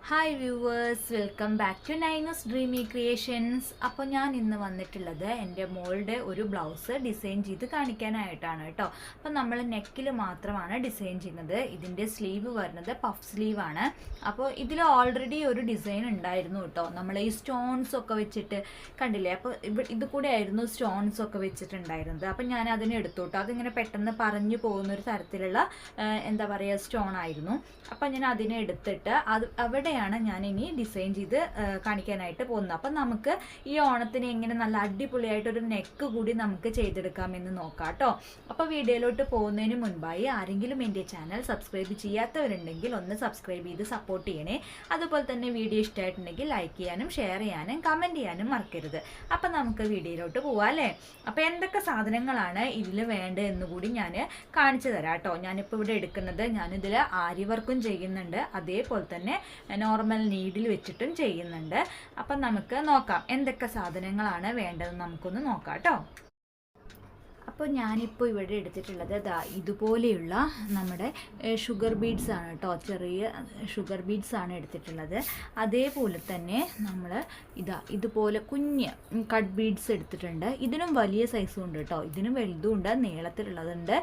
Hi viewers, welcome back to Nainu's dreamy creations. അപ്പോൾ ഞാൻ ഇന്ന് വന്നിട്ടുള്ളത് എൻ്റെ മോളുടെ ഒരു ബ്ലൗസ് ഡിസൈൻ ചെയ്ത് കാണിക്കാനായിട്ടാണ് കേട്ടോ. അപ്പോൾ നമ്മൾ നെക്കിൽ മാത്രമാണ് ഡിസൈൻ ചെയ്യുന്നത്. ഇതിൻ്റെ സ്ലീവ് വരുന്നത് പഫ് സ്ലീവാണ്. അപ്പോൾ ഇതിൽ ഓൾറെഡി ഒരു ഡിസൈൻ ഉണ്ടായിരുന്നു കേട്ടോ. നമ്മൾ ഈ സ്റ്റോൺസ് ഒക്കെ വെച്ചിട്ട് കണ്ടില്ലേ. അപ്പോൾ ഇത് കൂടെ ആയിരുന്നു സ്റ്റോൺസ് ഒക്കെ വെച്ചിട്ടുണ്ടായിരുന്നത്. അപ്പം ഞാൻ അതിനെ എടുത്തു കേട്ടോ. അതിങ്ങനെ പെട്ടെന്ന് പറഞ്ഞു പോകുന്നൊരു തരത്തിലുള്ള എന്താ പറയുക സ്റ്റോൺ ആയിരുന്നു. അപ്പം ഞാൻ അതിനെ എടുത്തിട്ട് അവിടെയാണ് ഞാൻ ഇനി ഡിസൈൻ ചെയ്ത് കാണിക്കാനായിട്ട് പോകുന്നത്. അപ്പം നമുക്ക് ഈ ഓണത്തിന് എങ്ങനെ നല്ല അടിപൊളിയായിട്ടൊരു നെക്ക് കൂടി നമുക്ക് ചെയ്തെടുക്കാമെന്ന് നോക്കാം കേട്ടോ. അപ്പോൾ വീഡിയോയിലോട്ട് പോകുന്നതിന് മുൻപായി ആരെങ്കിലും എൻ്റെ ചാനൽ സബ്സ്ക്രൈബ് ചെയ്യാത്തവരുണ്ടെങ്കിൽ ഒന്ന് സബ്സ്ക്രൈബ് ചെയ്ത് സപ്പോർട്ട് ചെയ്യണേ. അതുപോലെ തന്നെ വീഡിയോ ഇഷ്ടമായിട്ടുണ്ടെങ്കിൽ ലൈക്ക് ചെയ്യാനും ഷെയർ ചെയ്യാനും കമൻറ്റ് ചെയ്യാനും മറക്കരുത്. അപ്പം നമുക്ക് വീഡിയോയിലോട്ട് പോവാം അല്ലേ. അപ്പോൾ എന്തൊക്കെ സാധനങ്ങളാണ് ഇതിൽ വേണ്ടത് എന്ന് കൂടി ഞാൻ കാണിച്ചു തരാം കേട്ടോ. ഞാനിപ്പോൾ ഇവിടെ എടുക്കുന്നത്, ഞാനിതിൽ ആരി വർക്കും ചെയ്യുന്നുണ്ട്, അതേപോലെ തന്നെ നോർമൽ നീഡിൽ വെച്ചിട്ടും ചെയ്യുന്നുണ്ട്. അപ്പം നമുക്ക് നോക്കാം എന്തൊക്കെ സാധനങ്ങളാണ് വേണ്ടതെന്ന് നമുക്കൊന്ന് നോക്കാം കേട്ടോ. അപ്പോൾ ഞാനിപ്പോൾ ഇവിടെ എടുത്തിട്ടുള്ളത് ഇതുപോലെയുള്ള നമ്മുടെ ഷുഗർ ബീഡ്സ് ആണ് കേട്ടോ. ചെറിയ ഷുഗർ ബീഡ്സ് ആണ് എടുത്തിട്ടുള്ളത്. അതേപോലെ തന്നെ നമ്മൾ ഇതുപോലെ കുഞ്ഞ് കട്ട് ബീഡ്സ് എടുത്തിട്ടുണ്ട്. ഇതിനും വലിയ സൈസും ഉണ്ട് കേട്ടോ. ഇതിനും വലുതും ഉണ്ട്, നീളത്തിലുള്ളതുണ്ട്.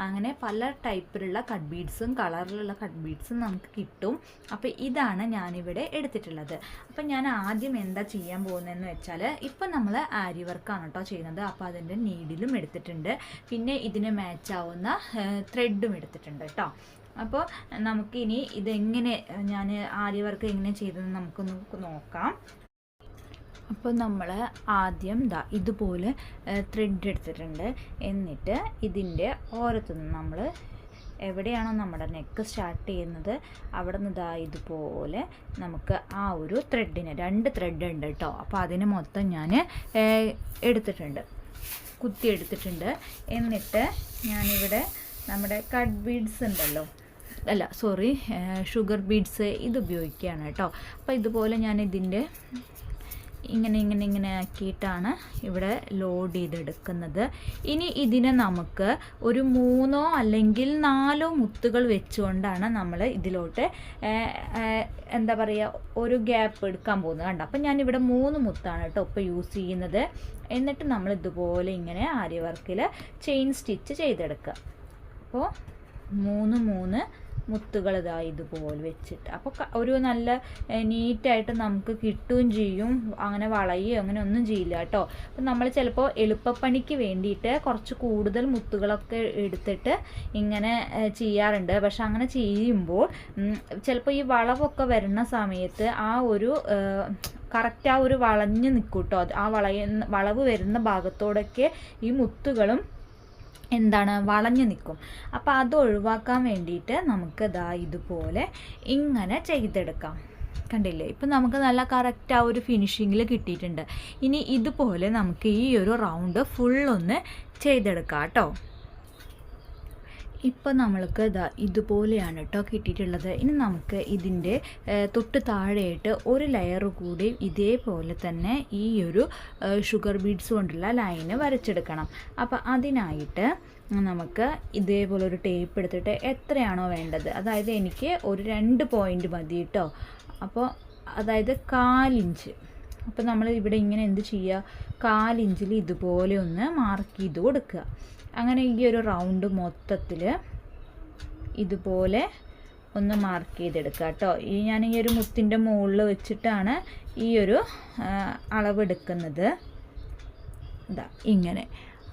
അങ്ങനെ പല ടൈപ്പിലുള്ള കട്ട് ബീഡ്സും കളറിലുള്ള കട്ട് ബീഡ്സും നമുക്ക് കിട്ടും. അപ്പോൾ ഇതാണ് ഞാനിവിടെ എടുത്തിട്ടുള്ളത്. അപ്പം ഞാൻ ആദ്യം എന്താ ചെയ്യാൻ പോകുന്നതെന്ന് വെച്ചാൽ, ഇപ്പം നമ്മൾ ആരി വർക്കാണ് കേട്ടോ ചെയ്യുന്നത്. അപ്പോൾ അതിൻ്റെ നീഡിലും എടുത്തിട്ടുണ്ട്, പിന്നെ ഇതിന് മാച്ചാവുന്ന ത്രെഡും എടുത്തിട്ടുണ്ട് കേട്ടോ. അപ്പോൾ നമുക്കിനി ഇതെങ്ങനെ ഞാൻ ആരി വർക്ക് എങ്ങനെ ചെയ്തതെന്ന് നമുക്കൊന്ന് നോക്കാം. അപ്പോൾ നമ്മൾ ആദ്യം ഇതുപോലെ ത്രെഡ് എടുത്തിട്ടുണ്ട്. എന്നിട്ട് ഇതിൻ്റെ ഓരത്തുനിന്ന് നമ്മൾ എവിടെയാണോ നമ്മുടെ നെക്ക് സ്റ്റാർട്ട് ചെയ്യുന്നത് അവിടെ നിന്ന് ഇതുപോലെ നമുക്ക് ആ ഒരു ത്രെഡിന് 2 ത്രെഡ് ഉണ്ട് കേട്ടോ. അപ്പോൾ അതിന് മൊത്തം ഞാൻ എടുത്തിട്ടുണ്ട്, കുത്തി എടുത്തിട്ടുണ്ട്. എന്നിട്ട് ഞാനിവിടെ നമ്മുടെ കട്ട് ബീഡ്സ് ഉണ്ടല്ലോ, ഷുഗർ ബീഡ്സ് ഇത് ഉപയോഗിക്കുകയാണ് കേട്ടോ. അപ്പോൾ ഇതുപോലെ ഞാൻ ഇതിൻ്റെ ഇങ്ങനെ ആക്കിയിട്ടാണ് ഇവിടെ ലോഡ് ചെയ്തെടുക്കുന്നത്. ഇനി ഇതിനെ നമുക്ക് ഒരു 3 അല്ലെങ്കിൽ 4 മുത്തുകൾ വെച്ചുകൊണ്ടാണ് നമ്മൾ ഇതിലോട്ട് എന്താ പറയുക ഒരു ഗ്യാപ്പ് എടുക്കാൻ പോകുന്നത് കണ്ടോ. അപ്പം ഞാനിവിടെ 3 മുത്താണ് കേട്ടോ ഇപ്പോൾ യൂസ് ചെയ്യുന്നത്. എന്നിട്ട് നമ്മൾ ഇതുപോലെ ഇങ്ങനെ ആരി വർക്കിൽ ചെയിൻ സ്റ്റിച്ച് ചെയ്തെടുക്കുക. അപ്പോൾ 3 മുത്തുകൾ ഇതുപോലെ വെച്ചിട്ട് അപ്പോൾ ഒരു നല്ല നീറ്റായിട്ട് നമുക്ക് കിട്ടുകയും ചെയ്യും. അങ്ങനെ വളയുകയോ അങ്ങനെ ഒന്നും ചെയ്യില്ല കേട്ടോ. അപ്പം നമ്മൾ ചിലപ്പോൾ എളുപ്പപ്പണിക്ക് വേണ്ടിയിട്ട് കുറച്ച് കൂടുതൽ മുത്തുകളൊക്കെ എടുത്തിട്ട് ഇങ്ങനെ ചെയ്യാറുണ്ട്. പക്ഷെ അങ്ങനെ ചെയ്യുമ്പോൾ ചിലപ്പോൾ ഈ വളവൊക്കെ വരുന്ന സമയത്ത് ആ ഒരു കറക്റ്റ് ആ ഒരു വളഞ്ഞ് നിൽക്കും കേട്ടോ. ആ വളവ് വരുന്ന ഭാഗത്തോടൊക്കെ ഈ മുത്തുകളും വളഞ്ഞു നിൽക്കും. അപ്പോൾ അത് ഒഴിവാക്കാൻ വേണ്ടിയിട്ട് നമുക്ക് ഇതുപോലെ ഇങ്ങനെ ചെയ്തെടുക്കാം. കണ്ടില്ലേ, ഇപ്പം നമുക്ക് നല്ല കറക്റ്റ് ആ ഒരു ഫിനിഷിങ്ങിൽ കിട്ടിയിട്ടുണ്ട്. ഇനി ഇതുപോലെ നമുക്ക് ഈ ഒരു റൗണ്ട് ഫുള്ളൊന്ന് ചെയ്തെടുക്കാം കേട്ടോ. ഇപ്പോൾ നമ്മൾക്ക് ഇതുപോലെയാണ് കേട്ടോ കിട്ടിയിട്ടുള്ളത്. ഇനി നമുക്ക് ഇതിൻ്റെ തൊട്ട് താഴെയായിട്ട് ഒരു ലെയർ കൂടി ഇതേപോലെ തന്നെ ഈ ഒരു ഷുഗർ ബീഡ്സ് കൊണ്ടുള്ള ലൈന് വരച്ചെടുക്കണം. അപ്പോൾ അതിനായിട്ട് നമുക്ക് ഇതേപോലെ ഒരു ടേപ്പ് എടുത്തിട്ട് എത്രയാണോ വേണ്ടത്, അതായത് എനിക്ക് ഒരു 2 പോയിൻ്റ് മതി കേട്ടോ. അപ്പോൾ അതായത് 1/4 ഇഞ്ച്. അപ്പോൾ നമ്മൾ ഇവിടെ ഇങ്ങനെ എന്ത് ചെയ്യുക, 1/4 ഇഞ്ചിൽ ഇതുപോലെ ഒന്ന് മാർക്ക് ചെയ്ത് കൊടുക്കുക. അങ്ങനെ ഈ ഒരു റൗണ്ട് മൊത്തത്തിൽ ഇതുപോലെ ഒന്ന് മാർക്ക് ചെയ്തെടുക്കുക കേട്ടോ. ഞാൻ ഈ ഒരു മുത്തിൻ്റെ മുകളിൽ വെച്ചിട്ടാണ് ഈ ഒരു അളവെടുക്കുന്നത്. ഇങ്ങനെ.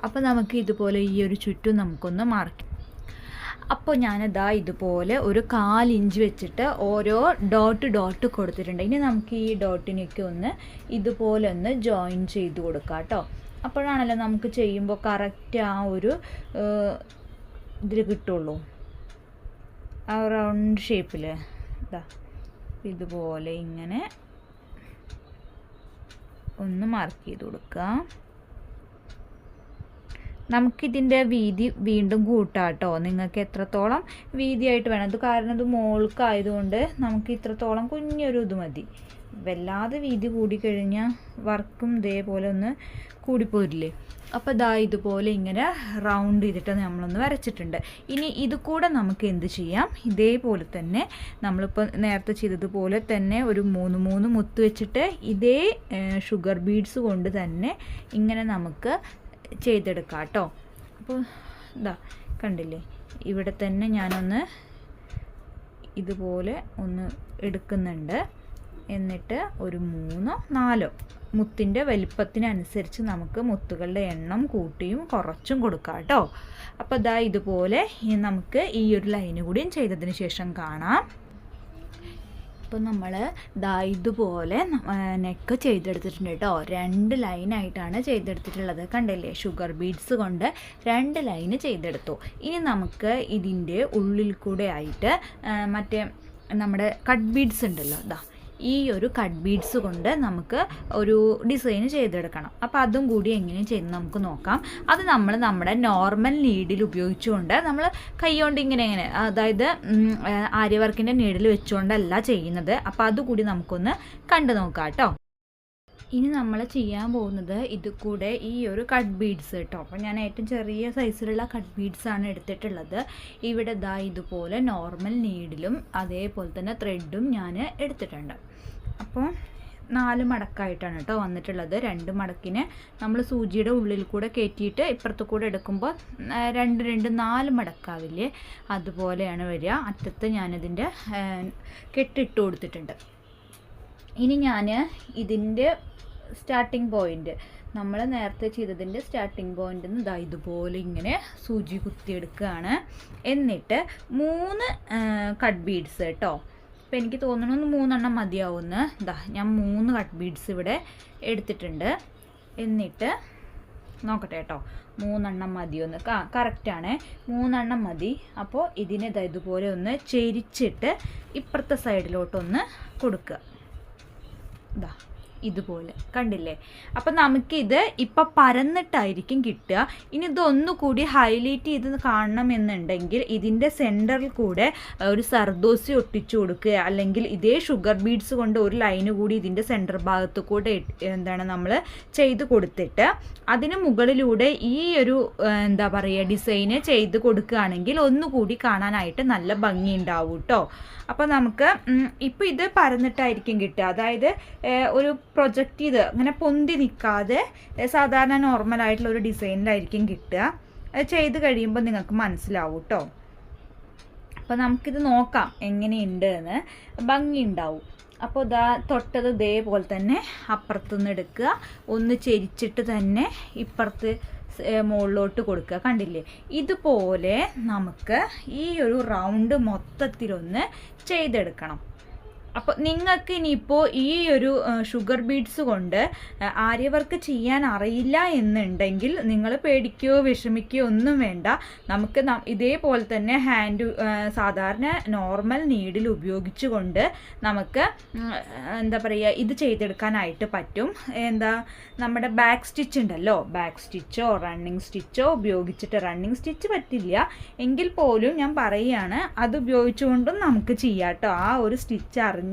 അപ്പോൾ നമുക്ക് ഇതുപോലെ ഈ ഒരു ചുറ്റും നമുക്കൊന്ന് മാർക്ക്. അപ്പോൾ ഇതുപോലെ ഒരു 1/4 ഇഞ്ച് വെച്ചിട്ട് ഓരോ ഡോട്ട് കൊടുത്തിട്ടുണ്ട്. ഇനി നമുക്ക് ഈ ഡോട്ടിനൊക്കെ ഒന്ന് ഇതുപോലെ ഒന്ന് ജോയിൻ ചെയ്ത് കൊടുക്കാം കേട്ടോ. അപ്പോഴാണല്ലോ നമുക്ക് ചെയ്യുമ്പോൾ കറക്റ്റ് ആ ഒരു ഇതിൽ കിട്ടുള്ളൂ, ആ റൗണ്ട് ഷേപ്പിൽ. ഇതുപോലെ ഇങ്ങനെ ഒന്ന് മാർക്ക് ചെയ്ത് കൊടുക്കുക. നമുക്കിതിൻ്റെ വീതി വീണ്ടും കൂട്ടാം കേട്ടോ. നിങ്ങൾക്ക് എത്രത്തോളം വീതിയായിട്ട് വേണം. ഇത് കാരണം ഇത് മോൾക്കായതുകൊണ്ട് നമുക്ക് ഇത്രത്തോളം കുഞ്ഞൊരു ഇത് മതി. വല്ലാതെ വീതി കൂടിക്കഴിഞ്ഞാൽ വർക്കും ഇതേപോലെ ഒന്ന് കൂടിപ്പോരില്ലേ. അപ്പോൾ ഇതാ ഇതുപോലെ ഇങ്ങനെ റൗണ്ട് ചെയ്തിട്ട് നമ്മളൊന്ന് വരച്ചിട്ടുണ്ട്. ഇനി ഇത് കൂടെ നമുക്ക് എന്ത് ചെയ്യാം, ഇതേപോലെ തന്നെ നമ്മളിപ്പോൾ നേരത്തെ ചെയ്തതുപോലെ തന്നെ ഒരു 3 മുത്ത് വെച്ചിട്ട് ഇതേ ഷുഗർ ബീഡ്സ് കൊണ്ട് തന്നെ ഇങ്ങനെ നമുക്ക് ചെയ്തെടുക്കാം കേട്ടോ. അപ്പോൾ ഇതാ കണ്ടില്ലേ, ഇവിടെ തന്നെ ഞാനൊന്ന് ഇതുപോലെ ഒന്ന് എടുക്കുന്നുണ്ട്. എന്നിട്ട് ഒരു 3-4 മുത്തിൻ്റെ വലിപ്പത്തിനനുസരിച്ച് നമുക്ക് മുത്തുകളുടെ എണ്ണം കൂട്ടിയും കുറച്ചും കൊടുക്കാം കേട്ടോ. അപ്പോൾ ഇതാ ഇതുപോലെ നമുക്ക് ഈ ഒരു ലൈന് കൂടിയും ചെയ്തതിന് ശേഷം കാണാം. അപ്പോൾ നമ്മൾ ഇതുപോലെ നെക്ക് ചെയ്തെടുത്തിട്ടുണ്ട് കേട്ടോ. 2 ലൈനായിട്ടാണ് ചെയ്തെടുത്തിട്ടുള്ളത്. കണ്ടില്ലേ, ഷുഗർ ബീഡ്സ് കൊണ്ട് 2 ലൈന് ചെയ്തെടുത്തു. ഇനി നമുക്ക് ഇതിൻ്റെ ഉള്ളിൽ കൂടെ ആയിട്ട് മറ്റേ നമ്മുടെ കട്ട് ബീഡ്സ് ഉണ്ടല്ലോ, ഈ ഒരു കട്ട് ബീഡ്സ് കൊണ്ട് നമുക്ക് ഒരു ഡിസൈൻ ചെയ്തെടുക്കണം. അപ്പോൾ അതും കൂടി എങ്ങനെ ചെയ്യുന്നത് നമുക്ക് നോക്കാം. അത് നമ്മൾ നമ്മുടെ നോർമൽ നീഡിൽ ഉപയോഗിച്ചുകൊണ്ട് നമ്മൾ കൈകൊണ്ട് ഇങ്ങനെ അതായത് ആര്യ വർക്കിൻ്റെ നീഡിൽ വെച്ചുകൊണ്ടല്ല ചെയ്യുന്നത്. അപ്പോൾ അതുകൂടി നമുക്കൊന്ന് കണ്ടു നോക്കാം കേട്ടോ. ഇനി നമ്മൾ ചെയ്യാൻ പോകുന്നത് ഇത് കൂടെ ഈ ഒരു കട്ട് ബീഡ്സ് കേട്ടോ. അപ്പോൾ ഞാൻ ഏറ്റവും ചെറിയ സൈസിലുള്ള കട്ട് ബീഡ്സാണ് എടുത്തിട്ടുള്ളത്. ഇവിടെ ഇതുപോലെ നോർമൽ നീഡിലും അതേപോലെ തന്നെ ത്രെഡും ഞാൻ എടുത്തിട്ടുണ്ട്. അപ്പോൾ 4 മടക്കായിട്ടാണ് കേട്ടോ വന്നിട്ടുള്ളത്. 2 മടക്കിന് നമ്മൾ സൂചിയുടെ ഉള്ളിൽ കൂടെ കയറ്റിയിട്ട് ഇപ്പുറത്ത് കൂടെ എടുക്കുമ്പോൾ 4 മടക്കാവില്ലേ, അതുപോലെയാണ് വരിക. അറ്റത്ത് ഞാനിതിൻ്റെ കെട്ടിട്ട് കൊടുത്തിട്ടുണ്ട്. ഇനി ഞാൻ ഇതിൻ്റെ സ്റ്റാർട്ടിംഗ് പോയിൻ്റ് നമ്മൾ നേരത്തെ ചെയ്തതിൻ്റെ സ്റ്റാർട്ടിംഗ് പോയിൻ്റിൽ നിന്ന് ഇതുപോലെ ഇങ്ങനെ സൂചി കുത്തിയെടുക്കുകയാണ്. എന്നിട്ട് 3 കട്ട് ബീഡ്സ് കേട്ടോ. അപ്പോൾ എനിക്ക് തോന്നുന്നു 3 എണ്ണം മതിയാവുമെന്ന്. ഞാൻ 3 കട്ട് ബീഡ്സ് ഇവിടെ എടുത്തിട്ടുണ്ട്. എന്നിട്ട് നോക്കട്ടെ കേട്ടോ, 3 എണ്ണം മതിയൊന്ന്. കറക്റ്റാണ്, 3 എണ്ണം മതി. അപ്പോൾ ഇതിനെ ഇതുപോലെ ഒന്ന് ചെരിച്ചിട്ട് ഇപ്പുറത്തെ സൈഡിലോട്ടൊന്ന് കൊടുക്കുക. ഇതുപോലെ കണ്ടില്ലേ. അപ്പം നമുക്കിത് ഇപ്പം പരന്നിട്ടായിരിക്കും കിട്ടുക. ഇനി ഇതൊന്നുകൂടി ഹൈലൈറ്റ് ചെയ്ത് കാണണമെന്നുണ്ടെങ്കിൽ ഇതിൻ്റെ സെൻറ്ററിൽ കൂടെ ഒരു സർദോസി ഒട്ടിച്ചു കൊടുക്കുക, അല്ലെങ്കിൽ ഇതേ ഷുഗർ ബീഡ്സ് കൊണ്ട് ഒരു ലൈന് കൂടി ഇതിൻ്റെ സെൻറ്റർ ഭാഗത്ത് കൂടെ നമ്മൾ ചെയ്ത് കൊടുത്തിട്ട് അതിന് മുകളിലൂടെ ഈ ഒരു എന്താ പറയുക ഡിസൈന് ചെയ്ത് കൊടുക്കുകയാണെങ്കിൽ ഒന്നുകൂടി കാണാനായിട്ട് നല്ല ഭംഗി ഉണ്ടാവും കേട്ടോ. അപ്പോൾ നമുക്ക് ഇപ്പോൾ ഇത് പരന്നിട്ടായിരിക്കും കിട്ടുക. അതായത് ഒരു പ്രൊജക്റ്റ് ചെയ്ത് അങ്ങനെ പൊന്തി നിൽക്കാതെ സാധാരണ നോർമലായിട്ടുള്ള ഒരു ഡിസൈനിലായിരിക്കും കിട്ടുക. അത് ചെയ്ത് കഴിയുമ്പോൾ നിങ്ങൾക്ക് മനസ്സിലാവും കേട്ടോ. അപ്പോൾ നമുക്കിത് നോക്കാം എങ്ങനെയുണ്ട് എന്ന്. ഭംഗി ഉണ്ടാവും. അപ്പോൾ തൊട്ടത് ഇതേപോലെ തന്നെ അപ്പുറത്തുനിന്ന് എടുക്കുക, ഒന്ന് ചെരിച്ചിട്ട് തന്നെ ഇപ്പുറത്ത് മുകളിലോട്ട് കൊടുക്കുക. കണ്ടില്ലേ, ഇതുപോലെ നമുക്ക് ഈ ഒരു റൗണ്ട് മൊത്തത്തിലൊന്ന് ചെയ്തെടുക്കണം. അപ്പോൾ നിങ്ങൾക്ക് ഇനിയിപ്പോൾ ഈ ഒരു ഷുഗർ ബീഡ്സ് കൊണ്ട് ആര്യവർക്ക് ചെയ്യാൻ അറിയില്ല എന്നുണ്ടെങ്കിൽ നിങ്ങൾ പേടിക്കുകയോ വിഷമിക്കുകയോ ഒന്നും വേണ്ട. നമുക്ക് ഇതേപോലെ തന്നെ സാധാരണ നോർമൽ നീഡിൽ ഉപയോഗിച്ചുകൊണ്ട് നമുക്ക് എന്താ പറയുക ഇത് ചെയ്തെടുക്കാനായിട്ട് പറ്റും. നമ്മുടെ ബാക്ക് സ്റ്റിച്ച് ഉണ്ടല്ലോ, ബാക്ക് സ്റ്റിച്ചോ റണ്ണിങ് സ്റ്റിച്ചോ ഉപയോഗിച്ചിട്ട്, റണ്ണിങ് സ്റ്റിച്ച് പറ്റില്ല എങ്കിൽ പോലും ഞാൻ പറയുകയാണ്, അത് ഉപയോഗിച്ചുകൊണ്ടും നമുക്ക് ചെയ്യാം കേട്ടോ. ആ ഒരു സ്റ്റിച്ച് അറിഞ്ഞാൽ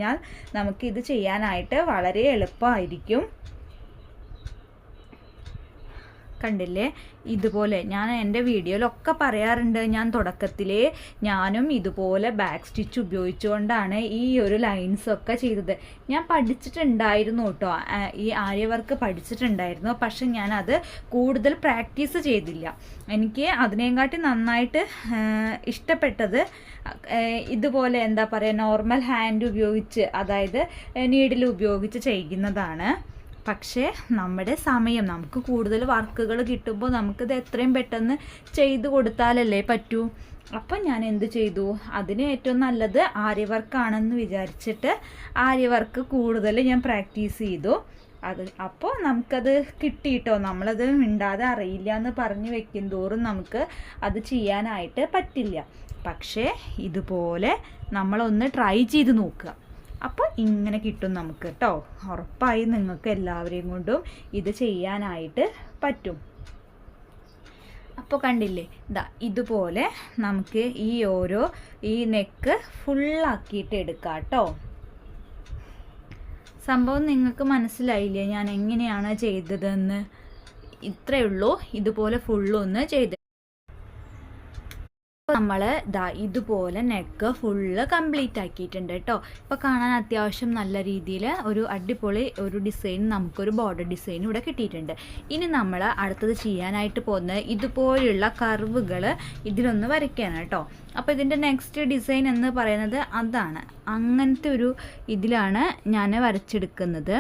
നമുക്കിത് ചെയ്യാനായിട്ട് വളരെ എളുപ്പമായിരിക്കും. കണ്ടില്ലേ, ഇതുപോലെ ഞാൻ എൻ്റെ വീഡിയോയിലൊക്കെ പറയാറുണ്ട്, ഞാൻ തുടക്കത്തിലേ ഞാനും ഇതുപോലെ ബാക്ക് സ്റ്റിച്ച് ഉപയോഗിച്ചുകൊണ്ടാണ് ഈ ഒരു ലൈൻസൊക്കെ ചെയ്തത്. ഞാൻ പഠിച്ചിട്ടുണ്ടായിരുന്നു കേട്ടോ, ഈ ആര്യവർക്ക് പഠിച്ചിട്ടുണ്ടായിരുന്നു. പക്ഷെ ഞാനത് കൂടുതൽ പ്രാക്ടീസ് ചെയ്തില്ല. എനിക്ക് അതിനെക്കാട്ടി നന്നായിട്ട് ഇഷ്ടപ്പെട്ടത് ഇതുപോലെ എന്താ പറയുക നോർമൽ ഹാൻഡ് ഉപയോഗിച്ച്, അതായത് നീഡിൽ ഉപയോഗിച്ച് ചെയ്യുന്നതാണ്. പക്ഷേ നമ്മുടെ സമയം, നമുക്ക് കൂടുതൽ വർക്കുകൾ കിട്ടുമ്പോൾ നമുക്കിത് എത്രയും പെട്ടെന്ന് ചെയ്ത് കൊടുത്താലല്ലേ പറ്റൂ. അപ്പം ഞാൻ എന്ത് ചെയ്തു, അതിന് ഏറ്റവും നല്ലത് ആര്യവർക്കാണെന്ന് വിചാരിച്ചിട്ട് ആര്യവർക്ക് കൂടുതൽ ഞാൻ പ്രാക്ടീസ് ചെയ്തു. അപ്പോൾ നമുക്കത് കിട്ടിയിട്ടോ. നമ്മളത് മിണ്ടാതെ അറിയില്ല എന്ന് പറഞ്ഞ് വെക്കും തോറും നമുക്ക് അത് ചെയ്യാനായിട്ട് പറ്റില്ല. പക്ഷേ ഇതുപോലെ നമ്മളൊന്ന് ട്രൈ ചെയ്ത് നോക്കുക. അപ്പോൾ ഇങ്ങനെ കിട്ടും നമുക്ക് കേട്ടോ. ഉറപ്പായി നിങ്ങൾക്ക് എല്ലാവരെയും കൊണ്ടും ഇത് ചെയ്യാനായിട്ട് പറ്റും. അപ്പോൾ കണ്ടില്ലേ, ഇതുപോലെ നമുക്ക് ഈ നെക്ക് ഫുള്ളാക്കിയിട്ട് എടുക്കാം കേട്ടോ. സംഭവം നിങ്ങൾക്ക് മനസ്സിലായില്ലേ ഞാൻ എങ്ങനെയാണ് ചെയ്തതെന്ന്? ഇത്രയേ ഉള്ളൂ. ഇതുപോലെ ഫുള്ളൊന്ന് ചെയ്ത് നമ്മൾ ഇതുപോലെ നെക്ക് ഫുള്ള് കംപ്ലീറ്റ് ആക്കിയിട്ടുണ്ട് കേട്ടോ. ഇപ്പോൾ കാണാൻ അത്യാവശ്യം നല്ല രീതിയിൽ ഒരു അടിപൊളി ഒരു ഡിസൈൻ, നമുക്കൊരു ബോർഡർ ഡിസൈൻ ഇവിടെ കിട്ടിയിട്ടുണ്ട്. ഇനി നമ്മൾ അടുത്തത് ചെയ്യാനായിട്ട് പോകുന്നത് ഇതുപോലെയുള്ള കർവുകൾ ഇതിലൊന്ന് വരയ്ക്കാനാണ് കേട്ടോ. അപ്പോൾ ഇതിൻ്റെ നെക്സ്റ്റ് ഡിസൈൻ എന്ന് പറയുന്നത് അതാണ്. അങ്ങനത്തെ ഒരു ഇതിലാണ് ഞാൻ വരച്ചെടുക്കുന്നത്.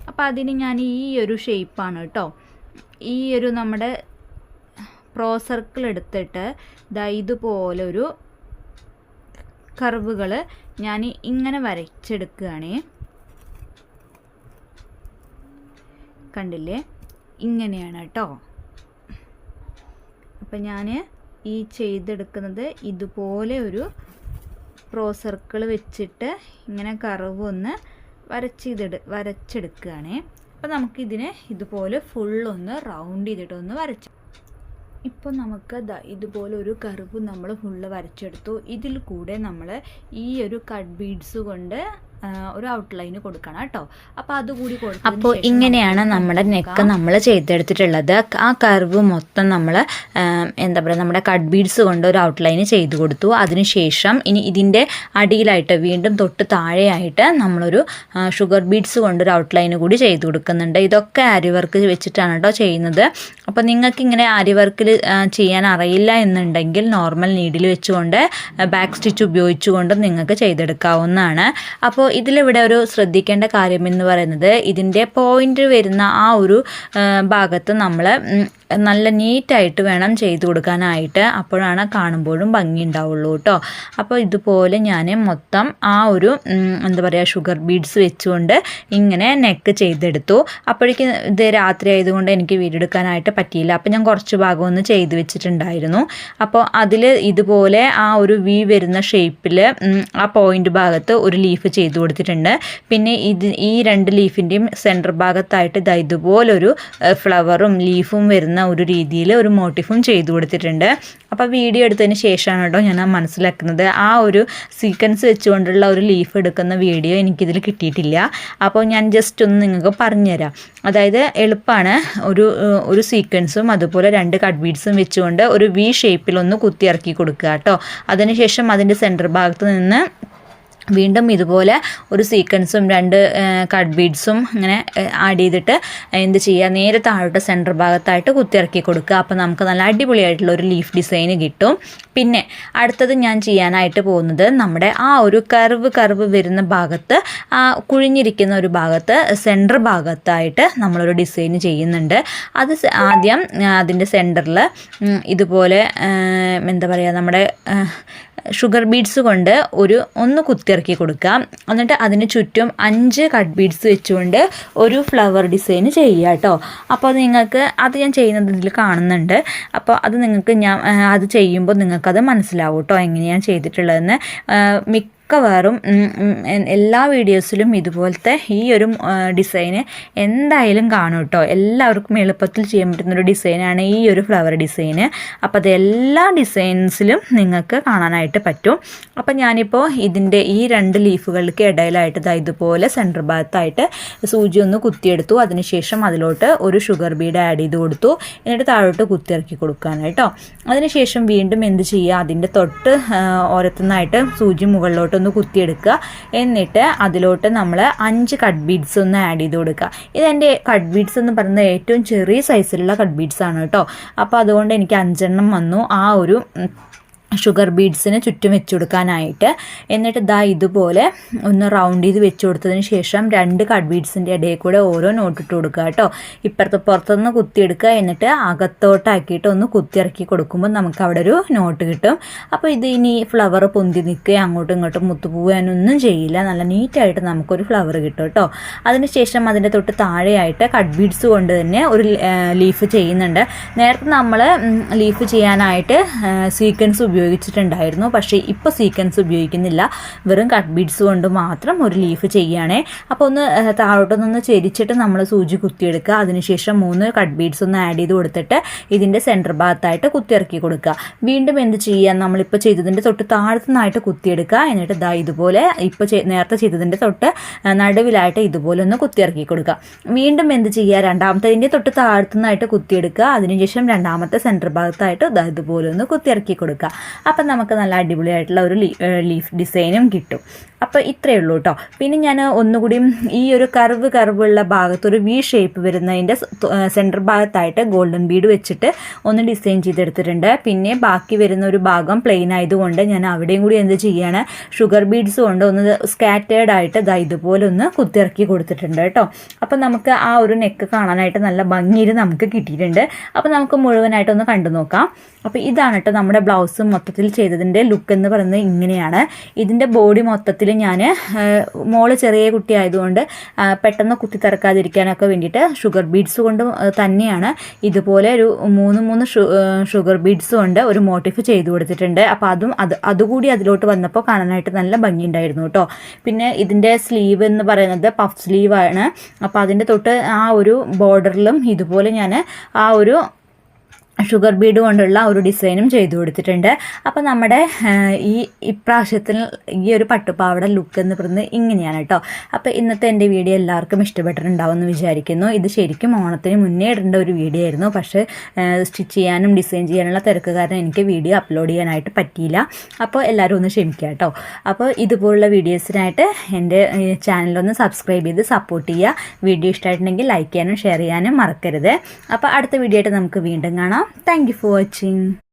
അപ്പോൾ അതിന് ഞാൻ ഈ ഒരു ഷേപ്പാണ് കേട്ടോ, ഈ ഒരു നമ്മുടെ പ്രോ സർക്കിൾ എടുത്തിട്ട് ഇതുപോലൊരു കർവുകൾ ഞാൻ ഇങ്ങനെ വരച്ചെടുക്കുകയാണ്. കണ്ടില്ലേ, ഇങ്ങനെയാണ് കേട്ടോ. അപ്പം ഞാൻ ഈ ചെയ്തെടുക്കുന്നത് ഇതുപോലെ ഒരു പ്രോ സർക്കിൾ വെച്ചിട്ട് ഇങ്ങനെ കർവ് ഒന്ന് വരച്ചെടുക്കുകയാണ്. അപ്പോൾ നമുക്കിതിനെ ഇതുപോലെ ഫുള്ളൊന്ന് റൗണ്ട് ചെയ്തിട്ടൊന്ന് വരച്ചു. ഇപ്പോൾ നമുക്ക് ഇതുപോലെ ഒരു കർവ് നമ്മൾ ഫുള്ള് വരച്ചെടുത്തു. ഇതിൽ കൂടെ നമ്മൾ ഈ ഒരു കട്ട് ബീഡ്സ് കൊണ്ട് ഒരു ഔട്ട്ലൈന് കൊടുക്കണം കേട്ടോ. അപ്പോൾ അതുകൂടി കൊടുക്കും. അപ്പോൾ ഇങ്ങനെയാണ് നമ്മുടെ നെക്ക് നമ്മൾ ചെയ്തെടുത്തിട്ടുള്ളത്. ആ കർവ് മൊത്തം നമ്മൾ എന്താ പറയുക, നമ്മുടെ കട്ട് ബീഡ്സ് കൊണ്ട് ഒരു ഔട്ട്ലൈന് ചെയ്ത് കൊടുത്തു. അതിനുശേഷം ഇനി ഇതിൻ്റെ അടിയിലായിട്ട് വീണ്ടും തൊട്ട് താഴെയായിട്ട് നമ്മളൊരു ഷുഗർ ബീഡ്സ് കൊണ്ടൊരു ഔട്ട്ലൈന് കൂടി ചെയ്ത് കൊടുക്കുന്നുണ്ട്. ഇതൊക്കെ ആരി വർക്ക് വെച്ചിട്ടാണ് കേട്ടോ ചെയ്യുന്നത്. അപ്പോൾ നിങ്ങൾക്ക് ഇങ്ങനെ ആരി വർക്കിൽ ചെയ്യാൻ അറിയില്ല എന്നുണ്ടെങ്കിൽ നോർമൽ നീഡിൽ വെച്ചുകൊണ്ട് ബാക്ക് സ്റ്റിച്ച് ഉപയോഗിച്ചുകൊണ്ട് നിങ്ങൾക്ക് ചെയ്തെടുക്കാവുന്നതാണ്. അപ്പോൾ ഇതിലിവിടെ ഒരു ശ്രദ്ധിക്കേണ്ട കാര്യം എന്ന് പറയുന്നത്, ഇതിൻ്റെ പോയിന്റ് വരുന്ന ആ ഒരു ഭാഗത്ത് നമ്മൾ നല്ല നീറ്റായിട്ട് വേണം ചെയ്ത് കൊടുക്കാനായിട്ട്. അപ്പോഴാണ് കാണുമ്പോഴും ഭംഗി ഉണ്ടാവുള്ളൂ കേട്ടോ. അപ്പോൾ ഇതുപോലെ ഞാൻ മൊത്തം ആ ഒരു എന്താ പറയുക ഷുഗർ ബീഡ്സ് വെച്ചുകൊണ്ട് ഇങ്ങനെ നെക്ക് ചെയ്തെടുത്തു. അപ്പോഴേക്കും ഇത് രാത്രി ആയതുകൊണ്ട് എനിക്ക് വീഡിയോ എടുക്കാനായിട്ട് പറ്റിയില്ല. അപ്പോൾ ഞാൻ കുറച്ച് ഭാഗം ഒന്ന് ചെയ്ത് വെച്ചിട്ടുണ്ടായിരുന്നു. അപ്പോൾ അതിൽ ഇതുപോലെ ആ ഒരു വി വരുന്ന ഷേപ്പിൽ ആ പോയിന്റ് ഭാഗത്ത് ഒരു ലീഫ് ചെയ്ത് കൊടുത്തിട്ടുണ്ട്. പിന്നെ ഈ രണ്ട് ലീഫിൻ്റെയും സെൻറ്റർ ഭാഗത്തായിട്ട് ഇതുപോലൊരു ഫ്ലവറും ലീഫും വരുന്ന ഒരു രീതിയിൽ ഒരു മോട്ടിഫും ചെയ്തു കൊടുത്തിട്ടുണ്ട്. അപ്പോൾ വീഡിയോ എടുത്തതിന് ശേഷമാണ് കേട്ടോ ഞാൻ മനസ്സിലാക്കുന്നത്, ആ ഒരു സീക്വൻസ് വെച്ചുകൊണ്ടുള്ള ഒരു ലീഫ് എടുക്കുന്ന വീഡിയോ എനിക്കിതിൽ കിട്ടിയിട്ടില്ല. അപ്പോൾ ഞാൻ ജസ്റ്റ് ഒന്ന് നിങ്ങൾക്ക് പറഞ്ഞുതരാം. അതായത് എളുപ്പമാണ്. ഒരു സീക്വൻസും അതുപോലെ രണ്ട് കട്ട് ബീഡ്സും വെച്ചുകൊണ്ട് ഒരു വി ഷേപ്പിലൊന്ന് കുത്തിയിറക്കി കൊടുക്കുക കേട്ടോ. അതിനുശേഷം അതിൻ്റെ സെൻറ്റർ ഭാഗത്ത് നിന്ന് വീണ്ടും ഇതുപോലെ ഒരു സീക്വൻസും രണ്ട് കട്ട് ബീഡ്സും ഇങ്ങനെ ആഡ് ചെയ്തിട്ട് എന്ത് ചെയ്യുക, നേരെ താഴോട്ട് സെൻറ്റർ ഭാഗത്തായിട്ട് കുത്തിയിറക്കി കൊടുക്കുക. അപ്പോൾ നമുക്ക് നല്ല അടിപൊളിയായിട്ടുള്ള ഒരു ലീഫ് ഡിസൈന് കിട്ടും. പിന്നെ അടുത്തത് ഞാൻ ചെയ്യാനായിട്ട് പോകുന്നത്, നമ്മുടെ ആ ഒരു കർവ് വരുന്ന ഭാഗത്ത്, ആ കുഴിഞ്ഞിരിക്കുന്ന ഒരു ഭാഗത്ത് സെൻറ്റർ ഭാഗത്തായിട്ട് നമ്മളൊരു ഡിസൈൻ ചെയ്യുന്നുണ്ട്. അത് ആദ്യം അതിൻ്റെ സെൻറ്ററിൽ ഇതുപോലെ എന്താ പറയുക, നമ്മുടെ ഷുഗർ ബീഡ്സ് കൊണ്ട് ഒന്ന് കുത്തിയിറക്കി കൊടുക്കാം. എന്നിട്ട് അതിന് ചുറ്റും 5 കട്ട് ബീഡ്സ് വെച്ചുകൊണ്ട് ഒരു ഫ്ലവർ ഡിസൈൻ ചെയ്യുക കേട്ടോ. അപ്പോൾ നിങ്ങൾക്ക് അത് ഞാൻ ചെയ്യുന്നത് ഇതിൽ കാണുന്നുണ്ട്. അപ്പോൾ അത് നിങ്ങൾക്ക് അത് ചെയ്യുമ്പോൾ നിങ്ങൾക്കത് മനസ്സിലാവും കേട്ടോ എങ്ങനെയാണ് ചെയ്തിട്ടുള്ളതെന്ന്. മിക്കവാറും എല്ലാ വീഡിയോസിലും ഇതുപോലത്തെ ഈ ഒരു ഡിസൈന് എന്തായാലും കാണും കേട്ടോ. എല്ലാവർക്കും എളുപ്പത്തിൽ ചെയ്യാൻ പറ്റുന്നൊരു ഡിസൈനാണ് ഈ ഒരു ഫ്ലവർ ഡിസൈന്. അപ്പോൾ അത് എല്ലാ ഡിസൈൻസിലും നിങ്ങൾക്ക് കാണാനായിട്ട് പറ്റും. അപ്പോൾ ഞാനിപ്പോൾ ഇതിൻ്റെ ഈ രണ്ട് ലീഫുകൾക്ക് ഇടയിലായിട്ട് ഇതുപോലെ സെൻറ്റർ ഭാഗത്തായിട്ട് സൂചി ഒന്ന് കുത്തിയെടുത്തു. അതിനുശേഷം അതിലോട്ട് ഒരു ഷുഗർ ബീഡ് ആഡ് ചെയ്ത് കൊടുത്തു. എന്നിട്ട് താഴോട്ട് കുത്തിയിറക്കി കൊടുക്കാനായിട്ടോ. അതിനുശേഷം വീണ്ടും എന്ത് ചെയ്യുക, അതിൻ്റെ തൊട്ട് ഓരത്തുനിന്നായിട്ട് സൂചി മുകളിലോട്ട് ഒന്ന് കുത്തിയെടുക്കുക. എന്നിട്ട് അതിലോട്ട് നമ്മൾ 5 കട്ട് ബീഡ്സ് ഒന്ന് ആഡ് ചെയ്ത് കൊടുക്കുക. ഇതെൻ്റെ കട്ട് ബീഡ്സ് എന്ന് പറയുന്നത് ഏറ്റവും ചെറിയ സൈസിലുള്ള കട്ട് ബീഡ്സ് ആണ് കേട്ടോ. അപ്പോൾ അതുകൊണ്ട് എനിക്ക് 5 വന്നു ആ ഒരു ഷുഗർ ബീഡ്സിന് ചുറ്റും വെച്ച് കൊടുക്കാനായിട്ട്. എന്നിട്ട് ഇതുപോലെ ഒന്ന് റൗണ്ട് ചെയ്ത് വെച്ച് കൊടുത്തതിന് ശേഷം 2 കട്ട് ബീഡ്സിൻ്റെ ഇടയിൽ കൂടെ ഓരോ നോട്ട് ഇട്ട് കൊടുക്കുക കേട്ടോ. പുറത്തുനിന്ന് കുത്തിയെടുക്കുക. എന്നിട്ട് അകത്തോട്ടാക്കിയിട്ട് ഒന്ന് കുത്തിയിറക്കി കൊടുക്കുമ്പോൾ നമുക്ക് അവിടെ ഒരു നോട്ട് കിട്ടും. അപ്പോൾ ഇത് ഇനി ഫ്ലവർ പൊന്തി നിൽക്കുക, അങ്ങോട്ടും ഇങ്ങോട്ടും മുത്തുപോകാനൊന്നും ചെയ്യില്ല. നല്ല നീറ്റായിട്ട് നമുക്കൊരു ഫ്ലവർ കിട്ടും കേട്ടോ. അതിനുശേഷം അതിൻ്റെ തൊട്ട് താഴെയായിട്ട് കട്ട് ബീഡ്സ് കൊണ്ട് തന്നെ ഒരു ലീഫ് ചെയ്യുന്നുണ്ട്. നേരത്തെ നമ്മൾ ലീഫ് ചെയ്യാനായിട്ട് സീക്വൻസ് ഉപയോഗിച്ചു ഉപയോഗിച്ചിട്ടുണ്ടായിരുന്നു. പക്ഷേ ഇപ്പോൾ സീക്വൻസ് ഉപയോഗിക്കുന്നില്ല, വെറും കട്ട് ബീഡ്സ് കൊണ്ട് മാത്രം ഒരു ലീഫ് ചെയ്യുകയാണേ. അപ്പോൾ ഒന്ന് താഴോട്ടൊന്ന് ചെരിച്ചിട്ട് നമ്മൾ സൂചി കുത്തിയെടുക്കുക. അതിനുശേഷം 3 കട്ട് ബീഡ്സ് ഒന്ന് ആഡ് ചെയ്ത് കൊടുത്തിട്ട് ഇതിൻ്റെ സെൻറ്റർ ഭാഗത്തായിട്ട് കുത്തിയിറക്കി കൊടുക്കുക. വീണ്ടും എന്ത് ചെയ്യുക, നമ്മളിപ്പോൾ ചെയ്തതിൻ്റെ തൊട്ട് താഴത്തുനിന്നായിട്ട് കുത്തിയെടുക്കുക. എന്നിട്ട് ദാ ഇതുപോലെ ഇപ്പോൾ നേരത്തെ ചെയ്തതിൻ്റെ തൊട്ട് നടുവിലായിട്ട് ഇതുപോലെ ഒന്ന് കുത്തിയിറക്കി കൊടുക്കുക. വീണ്ടും എന്ത് ചെയ്യുക, രണ്ടാമത്തതിൻ്റെ തൊട്ട് താഴത്തുനിന്നായിട്ട് കുത്തിയെടുക്കുക. അതിനുശേഷം രണ്ടാമത്തെ സെൻറ്റർ ഭാഗത്തായിട്ട് ഇതുപോലെ ഒന്ന് കുത്തിയിറക്കി കൊടുക്കുക. അപ്പം നമുക്ക് നല്ല അടിപൊളിയായിട്ടുള്ള ഒരു ലീഫ് ഡിസൈനും കിട്ടും. അപ്പോൾ ഇത്രയേ ഉള്ളൂ കേട്ടോ. പിന്നെ ഞാൻ ഒന്നുകൂടി ഈ ഒരു കർവുള്ള ഭാഗത്തൊരു വി ഷേപ്പ് വരുന്നതിൻ്റെ സെൻറ്റർ ഭാഗത്തായിട്ട് ഗോൾഡൻ ബീഡ് വെച്ചിട്ട് ഒന്ന് ഡിസൈൻ ചെയ്തെടുത്തിട്ടുണ്ട്. പിന്നെ ബാക്കി വരുന്ന ഒരു ഭാഗം പ്ലെയിൻ ആയതുകൊണ്ട് ഞാൻ അവിടെയും കൂടി എന്ത് ചെയ്യുകയാണ്, ഷുഗർ ബീഡ്സ് കൊണ്ട് ഒന്ന് സ്കാറ്റേർഡ് ആയിട്ട് ഇതുപോലെ ഒന്ന് കുത്തിയിറക്കി കൊടുത്തിട്ടുണ്ട് കേട്ടോ. അപ്പോൾ നമുക്ക് ആ ഒരു നെക്ക് കാണാനായിട്ട് നല്ല ഭംഗിയിൽ നമുക്ക് കിട്ടിയിട്ടുണ്ട്. അപ്പോൾ നമുക്ക് മുഴുവനായിട്ടൊന്ന് കണ്ടു നോക്കാം. അപ്പോൾ ഇതാണ് കേട്ടോ നമ്മുടെ ബ്ലൗസ് മൊത്തത്തിൽ ചെയ്തതിൻ്റെ ലുക്ക് എന്ന് പറയുന്നത് ഇങ്ങനെയാണ്. ഇതിൻ്റെ ബോഡി മൊത്തത്തിൽ ഞാൻ മോള് ചെറിയ കുട്ടി ആയതുകൊണ്ട് പെട്ടെന്ന് കുത്തിത്തിറക്കാതിരിക്കാനൊക്കെ വേണ്ടിയിട്ട് ഷുഗർ ബീഡ്സ് കൊണ്ട് തന്നെയാണ് ഇതുപോലെ ഒരു 3 ഷുഗർ ബീഡ്സ് കൊണ്ട് ഒരു മോട്ടിഫ് ചെയ്തു കൊടുത്തിട്ടുണ്ട്. അപ്പോൾ അതുകൂടി അതിലോട്ട് വന്നപ്പോൾ കാണാനായിട്ട് നല്ല ഭംഗിയുണ്ടായിരുന്നു കേട്ടോ. പിന്നെ ഇതിൻ്റെ സ്ലീവ് എന്ന് പറയുന്നത് പഫ് സ്ലീവാണ്. അപ്പോൾ അതിൻ്റെ തൊട്ട് ആ ഒരു ബോർഡറിലും ഇതുപോലെ ഞാൻ ആ ഒരു ഷുഗർ ബീഡ് കൊണ്ടുള്ള ഒരു ഡിസൈനും ചെയ്തു കൊടുത്തിട്ടുണ്ട്. അപ്പോൾ നമ്മുടെ ഇപ്രാവശ്യത്തിൽ ഈ ഒരു പട്ടുപാവട ലുക്ക് എന്ന് പറയുന്നത് ഇങ്ങനെയാണ് കേട്ടോ. അപ്പോൾ ഇന്നത്തെ എൻ്റെ വീഡിയോ എല്ലാവർക്കും ഇഷ്ടപ്പെട്ടിട്ടുണ്ടാവും എന്ന് വിചാരിക്കുന്നു. ഇത് ശരിക്കും ഓണത്തിന് മുന്നേ ഇടേണ്ട ഒരു വീഡിയോ ആയിരുന്നു. പക്ഷേ സ്റ്റിച്ച് ചെയ്യാനും ഡിസൈൻ ചെയ്യാനുള്ള തിരക്ക് കാരണം എനിക്ക് വീഡിയോ അപ്ലോഡ് ചെയ്യാനായിട്ട് പറ്റിയില്ല. അപ്പോൾ എല്ലാവരും ഒന്ന് ക്ഷമിക്കുക കേട്ടോ. അപ്പോൾ ഇതുപോലുള്ള വീഡിയോസിനായിട്ട് എൻ്റെ ചാനലൊന്ന് സബ്സ്ക്രൈബ് ചെയ്ത് സപ്പോർട്ട് ചെയ്യുക. വീഡിയോ ഇഷ്ടമായിട്ടുണ്ടെങ്കിൽ ലൈക്ക് ചെയ്യാനും ഷെയർ ചെയ്യാനും മറക്കരുത്. അപ്പോൾ അടുത്ത വീഡിയോ ആയിട്ട് നമുക്ക് വീണ്ടും കാണാം. Thank you for watching.